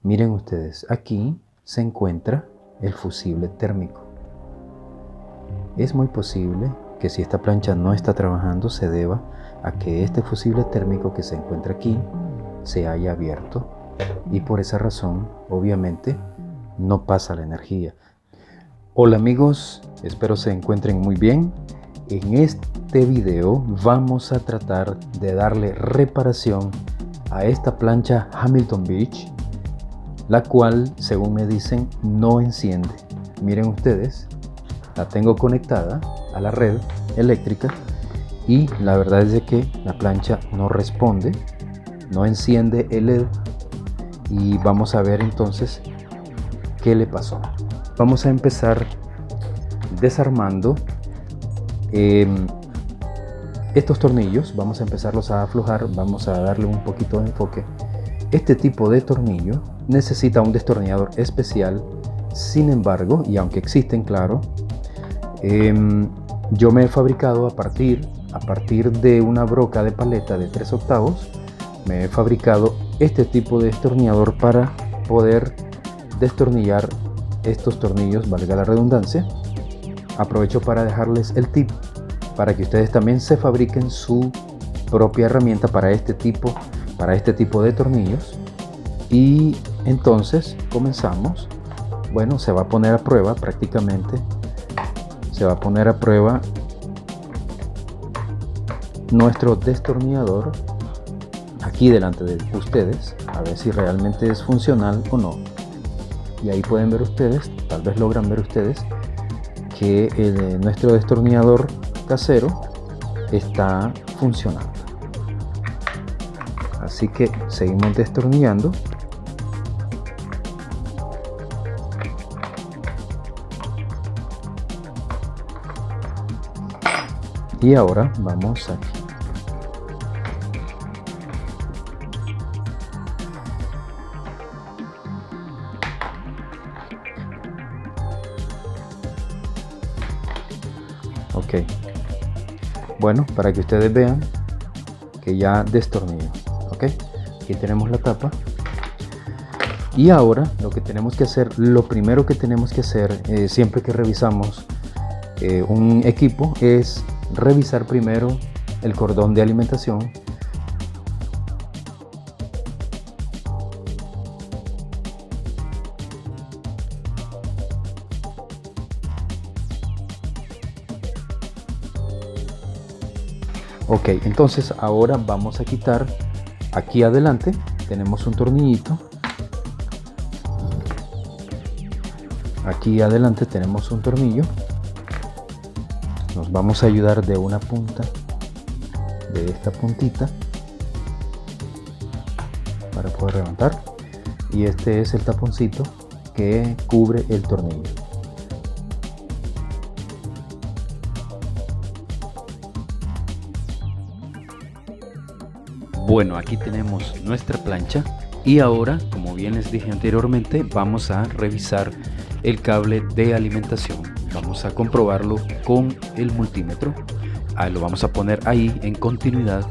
Miren ustedes, aquí se encuentra el fusible térmico. Es muy posible que si esta plancha no está trabajando se deba a que este fusible térmico que se encuentra aquí se haya abierto y por esa razón obviamente no pasa la energía. Hola amigos, espero se encuentren muy bien. En este video vamos a tratar de darle reparación a esta plancha Hamilton Beach, la cual, según me dicen, no enciende. Miren ustedes, la tengo conectada a la red eléctrica y la verdad es de que la plancha no responde, no enciende el LED y vamos a ver entonces qué le pasó. Vamos a empezar desarmando estos tornillos, vamos a empezarlos a aflojar, vamos a darle un poquito de enfoque. Este tipo de tornillo necesita un destornillador especial, sin embargo, y aunque existen, claro, yo me he fabricado a partir de una broca de paleta de 3/8, me he fabricado este tipo de destornillador para poder destornillar estos tornillos, valga la redundancia. Aprovecho para dejarles el tip para que ustedes también se fabriquen su propia herramienta para este tipo de tornillos. Y entonces comenzamos. Bueno, se va a poner a prueba prácticamente. Se va a poner a prueba nuestro destornillador aquí delante de ustedes, a ver si realmente es funcional o no. Y ahí pueden ver ustedes, tal vez logran ver ustedes, que nuestro destornillador casero está funcionando. Así que seguimos destornillando. Y ahora vamos aquí. Ok, bueno, para que ustedes vean que ya destornillo. Ok, aquí tenemos la tapa y ahora lo que tenemos que hacer, lo primero que tenemos que hacer siempre que revisamos un equipo es revisar primero el cordón de alimentación. Ok, entonces ahora vamos a quitar aquí adelante, tenemos un tornillito. Aquí adelante tenemos un tornillo. Nos vamos a ayudar de una punta, de esta puntita, para poder levantar. Y este es el taponcito que cubre el tornillo. Bueno, aquí tenemos nuestra plancha y ahora, como bien les dije anteriormente, vamos a revisar el cable de alimentación. Vamos a comprobarlo con el multímetro. Lo vamos a poner ahí en continuidad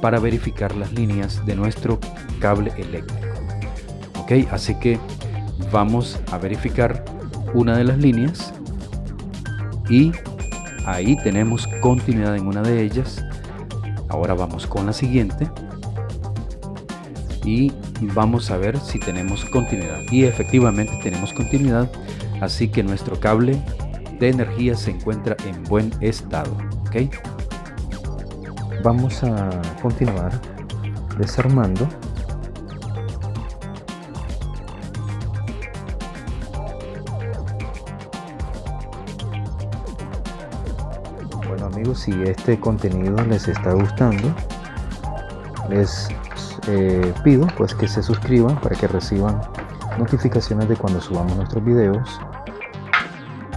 para verificar las líneas de nuestro cable eléctrico. Ok, así que vamos a verificar una de las líneas y ahí tenemos continuidad en una de ellas. Ahora vamos con la siguiente y vamos a ver si tenemos continuidad, y efectivamente tenemos continuidad, así que nuestro cable de energía se encuentra en buen estado. ¿Okay? Vamos a continuar desarmando. Bueno amigos, si este contenido les está gustando, les pido pues que se suscriban para que reciban notificaciones de cuando subamos nuestros videos.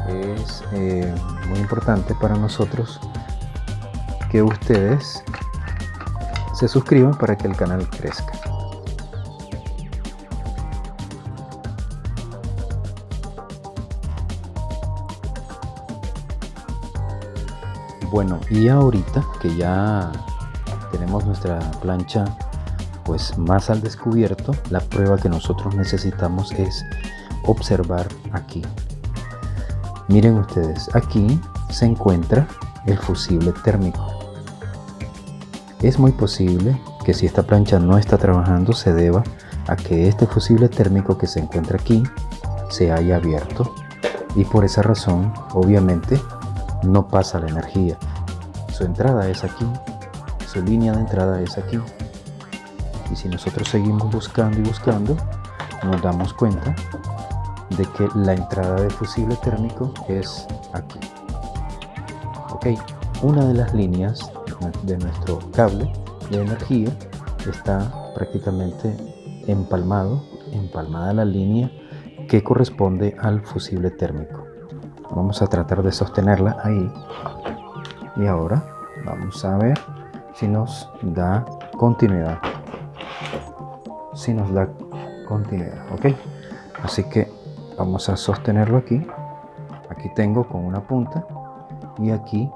Es muy importante para nosotros que ustedes se suscriban para que el canal crezca. Bueno, y ahorita que ya tenemos nuestra plancha pues más al descubierto, la prueba que nosotros necesitamos es observar aquí. Miren ustedes, aquí se encuentra el fusible térmico. Es muy posible que si esta plancha no está trabajando se deba a que este fusible térmico que se encuentra aquí se haya abierto y por esa razón obviamente no pasa la energía. Su entrada es aquí, su línea de entrada es aquí, y si nosotros seguimos buscando y buscando nos damos cuenta de que la entrada del fusible térmico es aquí. Ok, una de las líneas de nuestro cable de energía está prácticamente empalmada la línea que corresponde al fusible térmico. Vamos a tratar de sostenerla ahí y ahora vamos a ver si nos da continuidad. Ok, así que vamos a sostenerlo aquí. Aquí tengo con una punta y aquí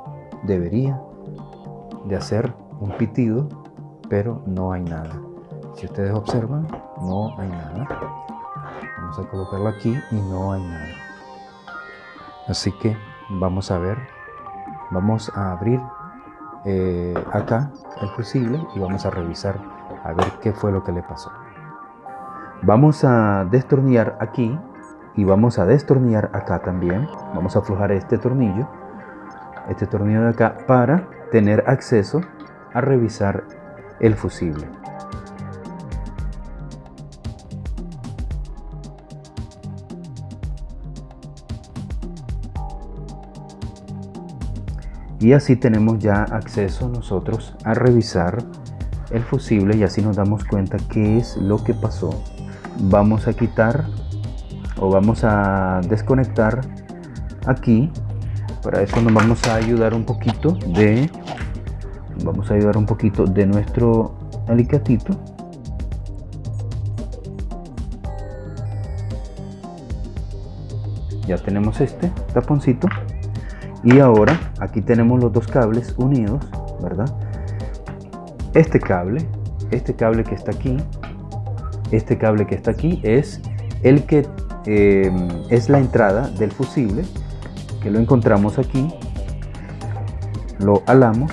debería de hacer un pitido, pero no hay nada. Si ustedes observan, no hay nada. Vamos a colocarlo aquí y no hay nada. Así que vamos a ver, vamos a abrir acá el fusible y vamos a revisar a ver qué fue lo que le pasó. Vamos a destornillar aquí y vamos a destornillar acá también. Vamos a aflojar este tornillo de acá para tener acceso a revisar el fusible. Y así tenemos ya acceso nosotros a revisar el fusible y así nos damos cuenta qué es lo que pasó. Vamos a quitar o vamos a desconectar aquí. Para eso nos vamos a ayudar un poquito de nuestro alicatito. Ya tenemos este taponcito y ahora aquí tenemos los dos cables unidos, ¿verdad? Este cable que está aquí, es el que es la entrada del fusible, que lo encontramos aquí. Lo alamos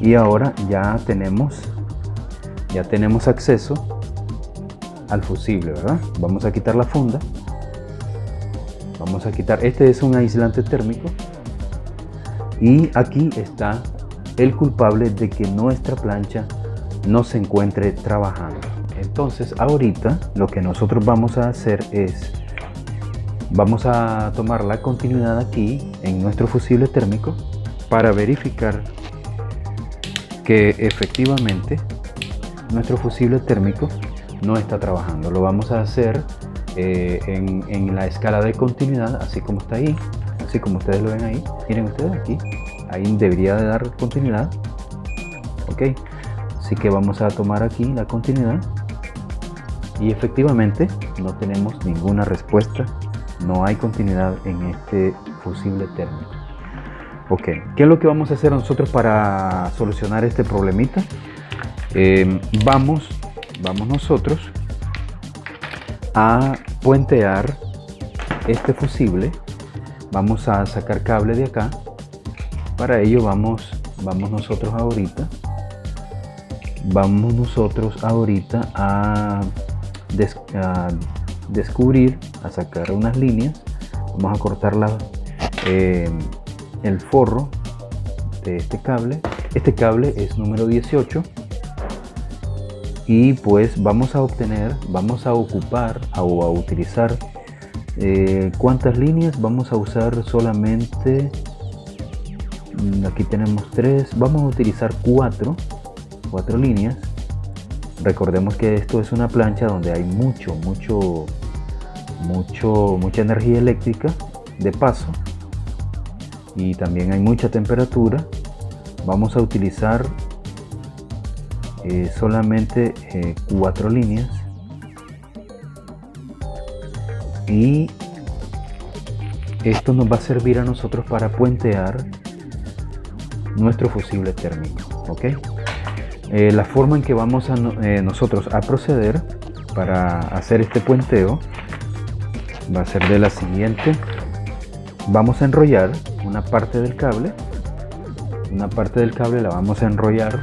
y ahora ya tenemos acceso al fusible, ¿verdad? Vamos a quitar la funda. Este es un aislante térmico y aquí está el culpable de que nuestra plancha no se encuentre trabajando. Entonces ahorita lo que nosotros vamos a hacer es vamos a tomar la continuidad aquí en nuestro fusible térmico para verificar que efectivamente nuestro fusible térmico no está trabajando. Lo vamos a hacer en la escala de continuidad, así como está ahí, así como ustedes lo ven ahí. Miren ustedes aquí, ahí debería de dar continuidad. Ok, así que vamos a tomar aquí la continuidad y efectivamente no tenemos ninguna respuesta, no hay continuidad en este fusible térmico. Ok, ¿qué es lo que vamos a hacer nosotros para solucionar este problemita? Vamos nosotros a puentear este fusible. Vamos a sacar cable de acá. Para ello vamos nosotros ahorita a descubrir, a sacar unas líneas. Vamos a cortar el forro de este cable. Este cable es número 18 y pues vamos a utilizar ¿cuántas líneas? Vamos a usar solamente, aquí tenemos 3, vamos a utilizar 4 líneas. Recordemos que esto es una plancha donde hay mucha energía eléctrica de paso y también hay mucha temperatura. Vamos a utilizar solamente 4 líneas y esto nos va a servir a nosotros para puentear nuestro fusible térmico. ¿Ok? La forma en que vamos a nosotros a proceder para hacer este puenteo va a ser de la siguiente. Vamos a enrollar una parte del cable. Una parte del cable la vamos a enrollar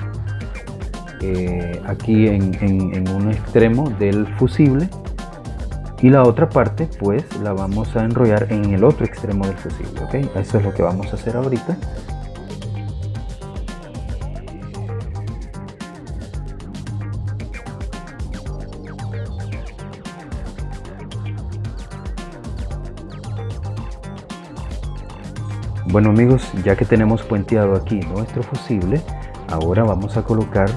aquí en un extremo del fusible, y la otra parte pues la vamos a enrollar en el otro extremo del fusible, ¿ok? Eso es lo que vamos a hacer ahorita. Bueno amigos, ya que tenemos puenteado aquí nuestro fusible, ahora vamos a colocar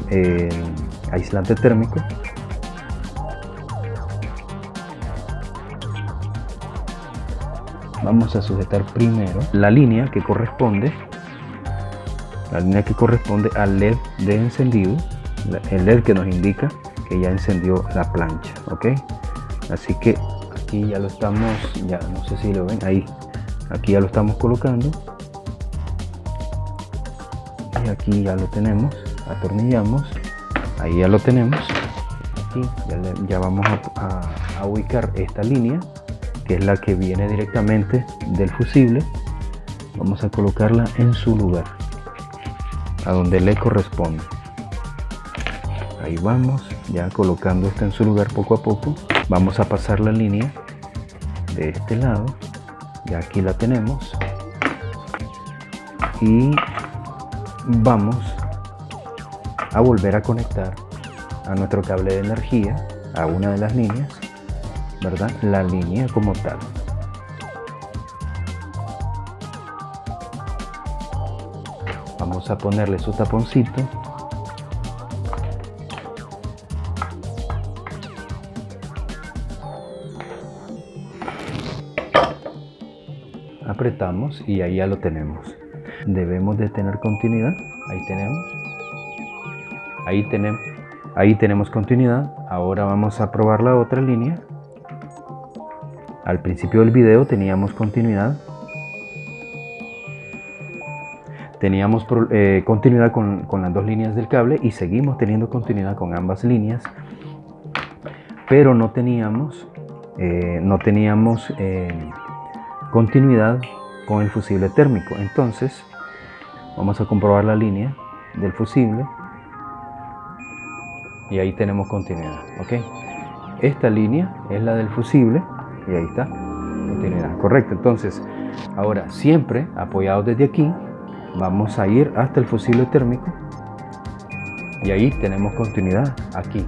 el aislante térmico. Vamos a sujetar primero la línea que corresponde al LED de encendido, el LED que nos indica que ya encendió la plancha, ¿ok? Así que aquí ya lo estamos, ya no sé si lo ven ahí, aquí ya lo estamos colocando y aquí ya lo tenemos, atornillamos, ahí ya lo tenemos. Aquí ya vamos a ubicar esta línea, que es la que viene directamente del fusible. Vamos a colocarla en su lugar, a donde le corresponde. Ahí vamos, ya colocando esto en su lugar poco a poco. Vamos a pasar la línea de este lado, ya aquí la tenemos, y vamos a volver a conectar a nuestro cable de energía a una de las líneas, ¿verdad? La línea como tal. Vamos a ponerle su taponcito. Apretamos y ahí ya lo tenemos. Debemos de tener continuidad. Ahí tenemos continuidad. Ahora vamos a probar la otra línea. Al principio del video teníamos continuidad. Teníamos continuidad con las dos líneas del cable y seguimos teniendo continuidad con ambas líneas, pero no teníamos continuidad con el fusible térmico. Entonces vamos a comprobar la línea del fusible y ahí tenemos continuidad, ¿ok? Esta línea es la del fusible y ahí está, continuidad, correcto. Entonces ahora, siempre apoyados desde aquí, vamos a ir hasta el fusible térmico y ahí tenemos continuidad. Aquí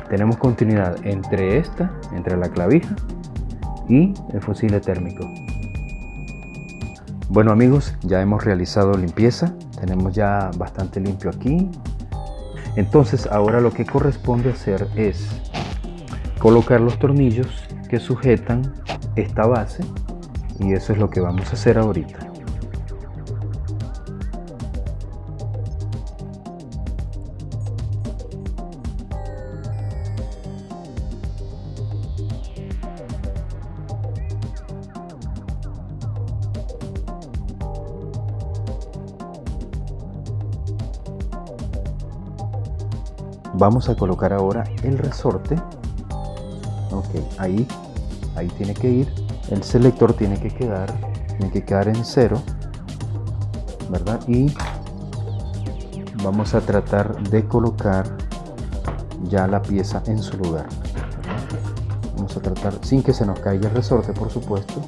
tenemos continuidad entre la clavija y el fusible térmico. Bueno amigos, ya hemos realizado limpieza, tenemos ya bastante limpio aquí. Entonces ahora lo que corresponde hacer es colocar los tornillos que sujetan esta base, y eso es lo que vamos a hacer ahorita. Vamos a colocar ahora el resorte. Ok, ahí tiene que ir. El selector tiene que quedar en 0, ¿verdad? Y vamos a tratar de colocar ya la pieza en su lugar, ¿verdad? Vamos a tratar sin que se nos caiga el resorte, por supuesto.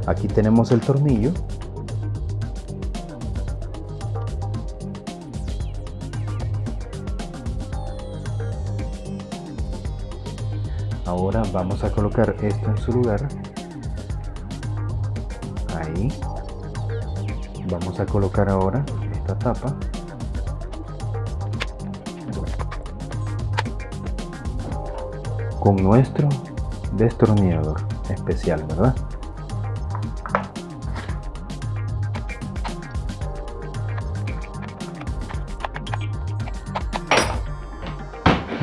Aquí tenemos el tornillo. Ahora vamos a colocar esto en su lugar. Ahí. Vamos a colocar ahora esta tapa. Con nuestro destornillador especial, ¿verdad?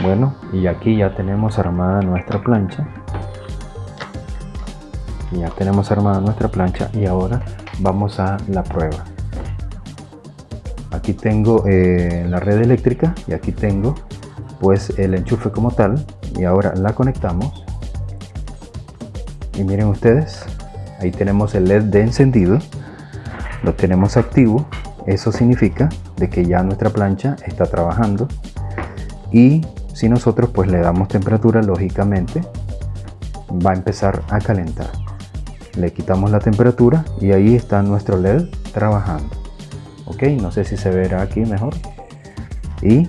Bueno, y aquí ya tenemos armada nuestra plancha. Ya tenemos armada nuestra plancha y ahora vamos a la prueba. Aquí tengo la red eléctrica y aquí tengo pues el enchufe como tal, y ahora la conectamos y miren ustedes, ahí tenemos el LED de encendido, lo tenemos activo. Eso significa de que ya nuestra plancha está trabajando, y si nosotros pues le damos temperatura, lógicamente va a empezar a calentar. Le quitamos la temperatura y ahí está nuestro LED trabajando. Ok, no sé si se verá aquí mejor. Y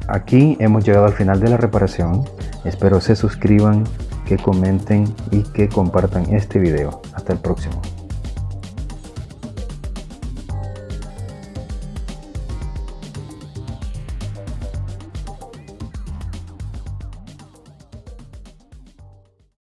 aquí hemos llegado al final de la reparación. Espero se suscriban, que comenten y que compartan este video. Hasta el próximo.